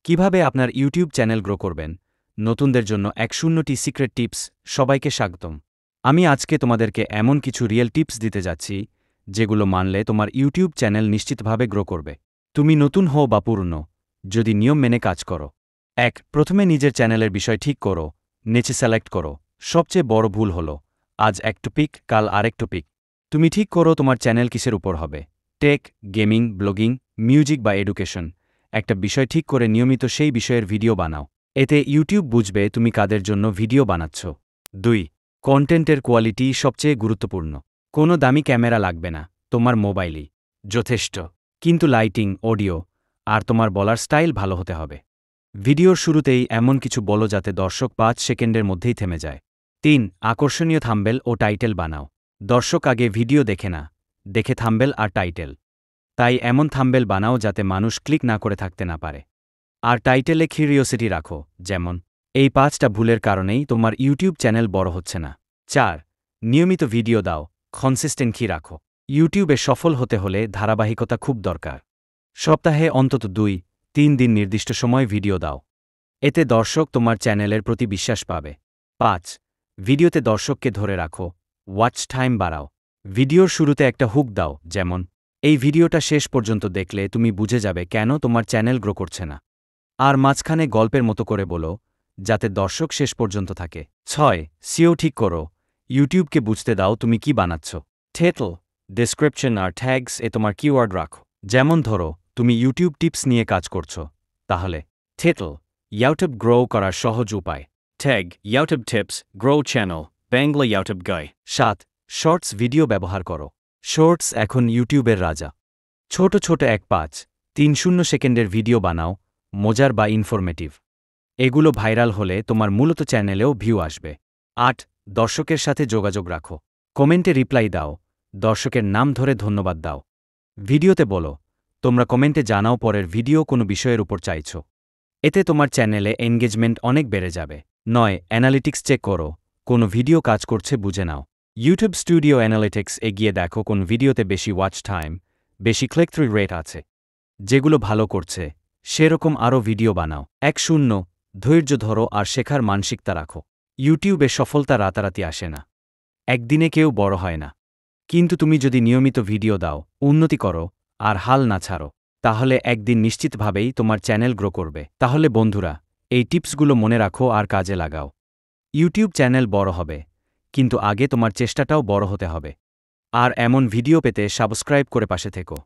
কিভাবে আপনার YouTube channel grow করবেন নতুনদের জন্য ১০টি সিক্রেট টিপস। সবাইকে স্বাগতম। আমি আজকে তোমাদেরকে এমন কিছু রিয়েল টিপস দিতে যাচ্ছি যেগুলো মানলে তোমার ইউটিউব চ্যানেল নিশ্চিতভাবে গ্রো করবে। তুমি নতুন হও বা পুরনো, যদি নিয়ম মেনে কাজ করো। প্রথমে নিজের চ্যানেলের বিষয় ঠিক করো, নেচে সিলেক্ট করো। সবচেয়ে বড় ভুল হলো আজ এক টপিক, কাল আরেক টপিক। তুমি ঠিক করো তোমার চ্যানেল কিসের উপর হবে। টেক, গেমিং, ব্লগিং, মিউজিক বা এডুকেশন। একটা বিষয় ঠিক করে নিয়মিত সেই বিষয়ের ভিডিও বানাও। এতে ইউটিউব বুঝবে তুমি কাদের জন্য ভিডিও বানাচ্ছ। ২. কন্টেন্টের কোয়ালিটি সবচেয়ে গুরুত্বপূর্ণ। কোনো দামি ক্যামেরা লাগবে না, তোমার মোবাইলই যথেষ্ট। কিন্তু লাইটিং, অডিও আর তোমার বলার স্টাইল ভালো হতে হবে। ভিডিওর শুরুতেই এমন কিছু বলো যাতে দর্শক ৫ সেকেন্ডের মধ্যেই থেমে যায়। ৩. আকর্ষণীয় থাম্বনেল ও টাইটেল বানাও। দর্শক আগে ভিডিও দেখে না, দেখে থাম্বনেল আর টাইটেল। তাই এমন থাম্বনেল বানাও যাতে মানুষ ক্লিক না করে থাকতে না পারে। আর টাইটেলে কিউরিওসিটি রাখো, যেমন এই ৫টা ভুলের কারণেই তোমার ইউটিউব চ্যানেল বড় হচ্ছে না। ৪. নিয়মিত ভিডিও দাও, কনসিস্টেন্সি রাখো। ইউটিউবে সফল হতে হলে ধারাবাহিকতা খুব দরকার। সপ্তাহে অন্তত ২-৩ দিন নির্দিষ্ট সময় ভিডিও দাও। এতে দর্শক তোমার চ্যানেলের প্রতি বিশ্বাস পাবে। ৫. ভিডিওতে দর্শককে ধরে রাখো, ওয়াচ টাইম বাড়াও। ভিডিওর শুরুতে একটা হুক দাও, যেমন এই ভিডিওটা শেষ পর্যন্ত দেখলে তুমি বুঝে যাবে কেন তোমার চ্যানেল গ্রো করছে না। আর মাঝখানে গল্পের মতো করে বলো, যাতে দর্শক শেষ পর্যন্ত থাকে। ৬. সিও ঠিক করো, ইউটিউবকে বুঝতে দাও তুমি কি বানাচ্ছ। টাইটেল, ডেসক্রিপশন আর ট্যাগস এ তোমার কিওয়ার্ড রাখো। যেমন ধরো তুমি ইউটিউব টিপস নিয়ে কাজ করছো, তাহলে টাইটেল, ইউটিউব গ্রো করার সহজ উপায়। Tag, YouTube tips, grow channel, Bangla YouTube guy. ৭. Shorts video ব্যবহার করো। শর্টস এখন ইউটিউবের রাজা। ছোট ছোট ১-৫-৩-০ সেকেন্ডের ভিডিও বানাও, মজার বা ইনফরমেটিভ। এগুলো ভাইরাল হলে তোমার মূলত চ্যানেলেও ভিউ আসবে। ৮. দর্শকের সাথে যোগাযোগ রাখো। কমেন্টে রিপ্লাই দাও, দর্শকের নাম ধরে ধন্যবাদ দাও। ভিডিওতে বলো, তোমরা কমেন্টে জানাও পরের ভিডিও কোনো বিষয়ের উপর চাইছ। এতে তোমার চ্যানেলে এনগেজমেন্ট অনেক বেড়ে যাবে। ৯. অ্যানালিটিক্স চেক করো, কোনো ভিডিও কাজ করছে বুঝে নাও। ইউটিউব স্টুডিও অ্যানালিটিক্স এগিয়ে দেখো কোন ভিডিওতে বেশি ওয়াচ টাইম, বেশি ক্লিক থ্রু রেট আছে। যেগুলো ভালো করছে সেরকম আরও ভিডিও বানাও। ১-০. ধৈর্য ধরো আর শেখার মানসিকতা রাখো। ইউটিউবে সফলতা রাতারাতি আসে না, একদিনে কেউ বড় হয় না। কিন্তু তুমি যদি নিয়মিত ভিডিও দাও, উন্নতি করো আর হাল না ছাড়ো, তাহলে একদিন নিশ্চিতভাবেই তোমার চ্যানেল গ্রো করবে। তাহলে বন্ধুরা, এই টিপসগুলো মনে রাখো আর কাজে লাগাও। ইউটিউব চ্যানেল বড় হবে, কিন্তু আগে তোমার চেষ্টাটাও বড় হতে হবে। আর এমন ভিডিও পেতে সাবস্ক্রাইব করে পাশে থেকো।